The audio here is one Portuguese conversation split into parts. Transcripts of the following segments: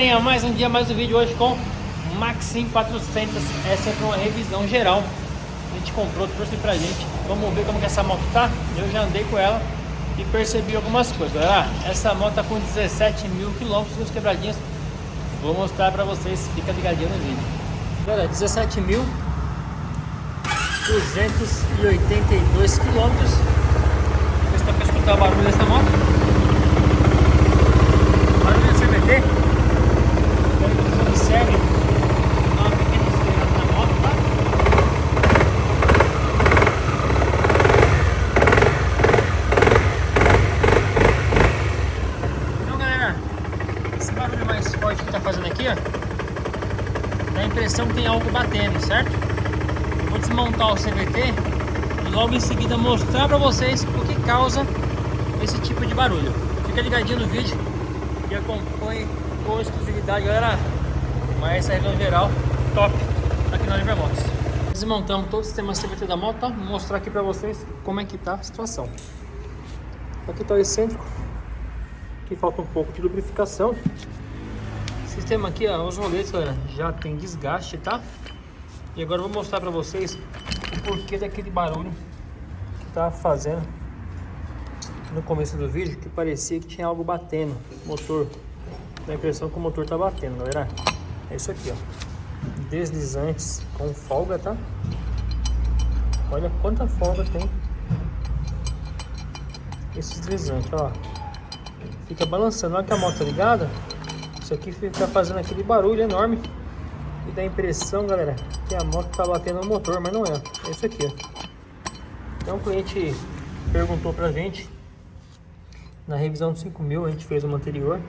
Mais um dia, mais um vídeo hoje com Maxim 400. Essa é uma revisão geral. A gente comprou, trouxe pra gente. Vamos ver como que essa moto tá. Eu já andei com ela e percebi algumas coisas, galera. Essa moto tá com 17 mil quilômetros nos quebradinhos. Vou mostrar pra vocês, fica ligadinho no vídeo. Galera, 17.282 quilômetros. Ver se dá pra escutar o barulho dessa moto. Barulho da CVT. Quero que vocês observem uma pequena estrela na moto, tá? Então, galera, esse barulho mais forte que tá fazendo aqui, ó, dá a impressão que tem algo batendo, certo? Eu vou desmontar o CVT e logo em seguida mostrar pra vocês o que causa esse tipo de barulho. Fica ligadinho no vídeo e acompanhe com exclusividade, galera. Mas essa revisão geral top aqui na Livermotos. Desmontamos todo o sistema CVT da moto, tá? Vou mostrar aqui pra vocês como é que tá a situação. Aqui tá o excêntrico, aqui falta um pouco de lubrificação. O sistema aqui, ó, os roletes, galera, já tem desgaste, tá? E agora eu vou mostrar pra vocês o porquê daquele barulho que tá fazendo no começo do vídeo, que parecia que tinha algo batendo no motor. Dá a impressão que o motor tá batendo, galera. É isso aqui, ó, deslizantes com folga, tá? Olha quanta folga tem esses deslizantes, ó. Fica balançando, olha que a moto tá ligada. Isso aqui fica fazendo aquele barulho enorme e dá a impressão, galera, que a moto tá batendo no motor, mas não é. É isso aqui, ó. Então o cliente perguntou pra gente na revisão do 5000, a gente fez uma anterior,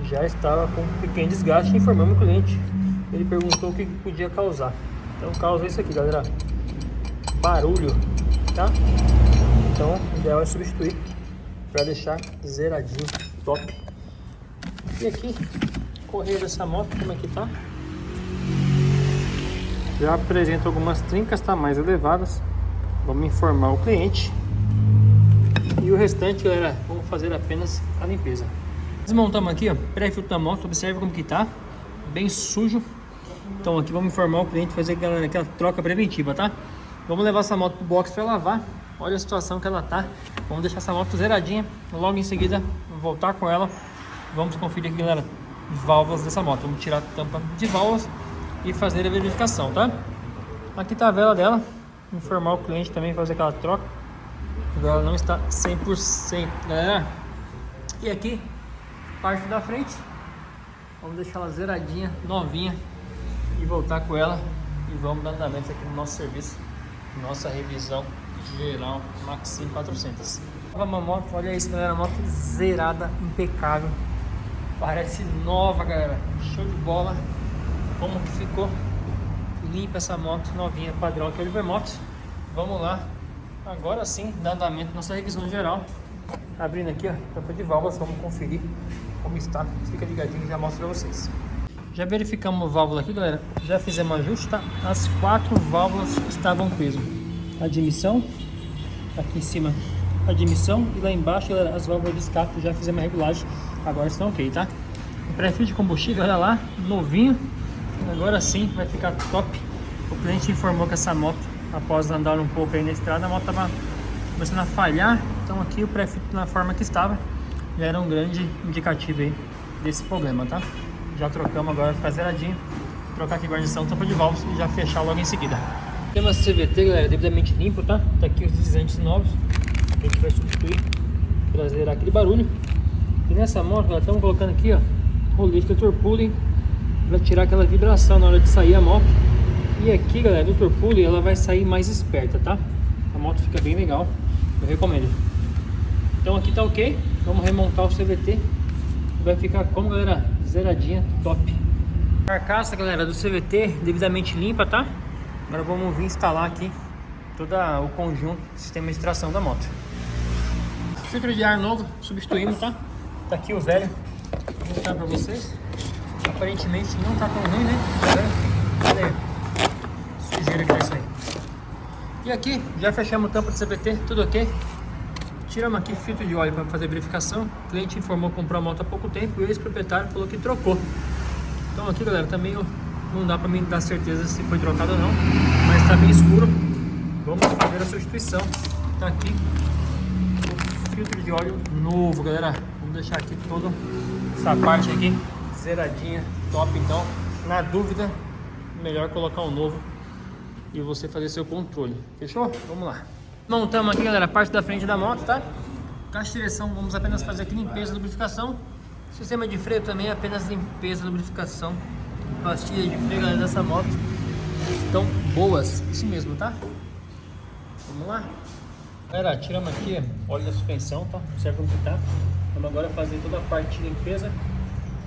já estava com um pequeno desgaste. Informamos o cliente, ele perguntou o que podia causar. Então causa isso aqui, galera, barulho, tá? Então o ideal é substituir para deixar zeradinho, top. E aqui, correia dessa moto, como é que tá? Já apresenta algumas trincas, tá, mais elevadas. Vamos informar o cliente. E o restante, galera, vamos fazer apenas a limpeza. Desmontamos aqui, ó, pré-filtro da moto. Observe como que tá, bem sujo. Então aqui vamos informar o cliente, fazer aquela troca preventiva, tá? Vamos levar essa moto pro box para lavar. Olha a situação que ela tá. Vamos deixar essa moto zeradinha. Logo em seguida voltar com ela. Vamos conferir aqui, galera, válvulas dessa moto. Vamos tirar a tampa de válvulas e fazer a verificação, tá? Aqui tá a vela dela. Informar o cliente também, fazer aquela troca. Ela não está 100%, galera. E aqui, parte da frente, vamos deixar ela zeradinha, novinha, e voltar com ela. E vamos dar andamento aqui no nosso serviço, nossa revisão geral Maxim 400. Vamos, moto, olha isso, galera, moto zerada, impecável, parece nova, galera, show de bola. Como que ficou limpa essa moto, novinha, padrão aqui, Livermotos. Vamos lá, agora sim, dar andamento nossa revisão geral. Abrindo aqui, ó, tampa de válvulas, vamos conferir como está. Fica ligadinho e já mostro pra vocês. Já verificamos a válvula aqui, galera. Já fizemos ajuste, tá? As 4 válvulas estavam peso. Admissão, aqui em cima admissão, e lá embaixo, galera, as válvulas de escape. Já fizemos a regulagem, agora estão ok, tá? O pré-filtro de combustível, olha lá, novinho. Agora sim vai ficar top. O cliente informou que essa moto, após andar um pouco aí na estrada, a moto estava começando a falhar. Então aqui o pré-filtro na forma que estava já era um grande indicativo aí desse problema, tá? Já trocamos, agora ficar zeradinho. Trocar aqui guarnição, tampa de válvulas e já fechar logo em seguida. Tema CVT, galera, devidamente limpo, tá? Tá aqui os deslizantes novos que a gente vai substituir para zerar aquele barulho. E nessa moto, galera, estamos colocando aqui, ó, rolete do Torpulling para tirar aquela vibração na hora de sair a moto. E aqui, galera, do Torpulling ela vai sair mais esperta, tá? A moto fica bem legal, eu recomendo. Então aqui tá ok, vamos remontar o CVT. Vai ficar como, galera, zeradinha, top. Carcaça, galera, do CVT devidamente limpa, tá? Agora vamos vir instalar aqui todo o conjunto do sistema de tração da moto. Filtro de ar novo, substituímos, tá? Tá aqui o velho, vou mostrar pra vocês. Aparentemente não tá tão ruim, né? Olha aí, sujeira que tá isso aí. E aqui, já fechamos a tampa do CVT, tudo ok. Tiramos aqui filtro de óleo para fazer a verificação. O cliente informou que comprou a moto há pouco tempo e o ex-proprietário falou que trocou. Então aqui, galera, também não dá para mim dar certeza se foi trocado ou não, mas está bem escuro. Vamos fazer a substituição. Tá aqui o filtro de óleo novo, galera. Vamos deixar aqui toda essa parte aqui zeradinha, top. Então, na dúvida, melhor colocar um novo e você fazer seu controle. Fechou? Vamos lá. Montamos aqui, galera, a parte da frente da moto, tá? Caixa de direção, vamos apenas fazer aqui limpeza e lubrificação. Sistema de freio também, apenas limpeza e lubrificação. Pastilhas de freio, galera, dessa moto estão boas, isso mesmo, tá? Vamos lá. Galera, tiramos aqui óleo da suspensão, tá? Observa como que tá. Vamos agora fazer toda a parte de limpeza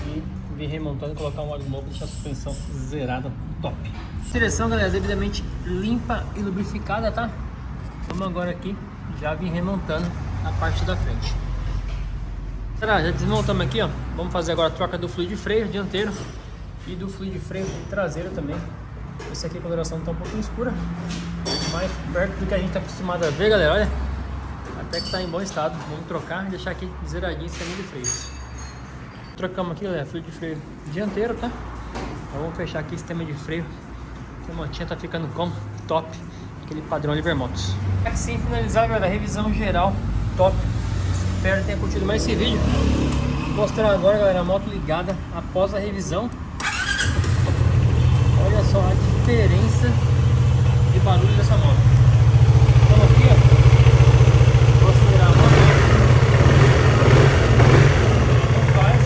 e vir remontando e colocar um óleo novo, deixar a suspensão zerada, top. Direção, galera, devidamente limpa e lubrificada, tá? Vamos agora aqui já vir remontando a parte da frente. Galera, já desmontamos aqui, ó. Vamos fazer agora a troca do fluido de freio dianteiro e do fluido de freio traseiro também. Esse aqui a coloração está um pouquinho escura, mais perto do que a gente está acostumado a ver, galera. Olha, até que está em bom estado. Vamos trocar e deixar aqui zeradinho o sistema de freios. Trocamos aqui, galera, fluido de freio dianteiro, tá? Então, vamos fechar aqui o sistema de freio. A motinha tá ficando como top, aquele padrão Oliver Motos. Assim finalizar, galera, a revisão geral top. Espero que tenha curtido mais esse vídeo. Vou mostrar agora, galera, a moto ligada após a revisão. Olha só a diferença de barulho dessa moto. Então aqui, ó, vou acelerar a moto. Não faz.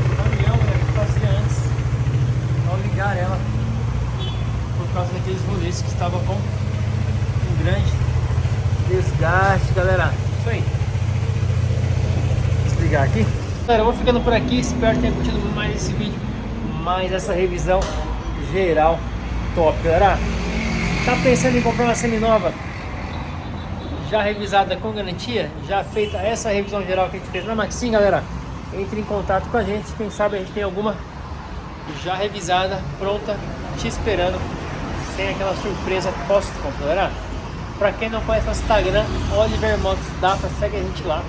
O caminhão, né, que fazia antes, ao ligar ela, por causa daqueles rolês que estavam com um grande desgaste, galera. Isso aí. Desligar aqui. Galera, eu vou ficando por aqui, espero que tenha curtido mais esse vídeo, mais essa revisão geral top, galera. Tá pensando em comprar uma semi-nova, já revisada com garantia, já feita essa revisão geral que a gente fez na Maxim, galera, entre em contato com a gente, quem sabe a gente tem alguma já revisada, pronta, te esperando, sem aquela surpresa pós-compra, galera. Pra quem não conhece nosso Instagram, Oliver Motos Dafra, segue a gente lá.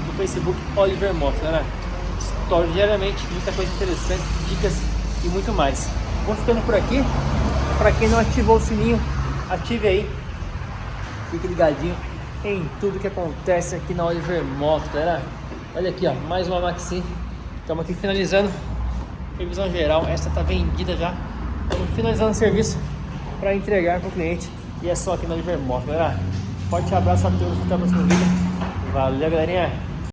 No Facebook, Oliver Motos, galera. Story diariamente, muita coisa interessante, dicas e muito mais. Vou ficando por aqui. Para quem não ativou o sininho, ative aí. Fique ligadinho em tudo que acontece aqui na Oliver Motos, galera. Olha aqui, ó, mais uma Maxi. Estamos aqui finalizando revisão geral. Essa tá vendida já. Estamos finalizando o serviço para entregar para o cliente. E é só aqui na Oliver Motos, galera. Forte abraço a todos que estão no vídeo. Valeu, galerinha.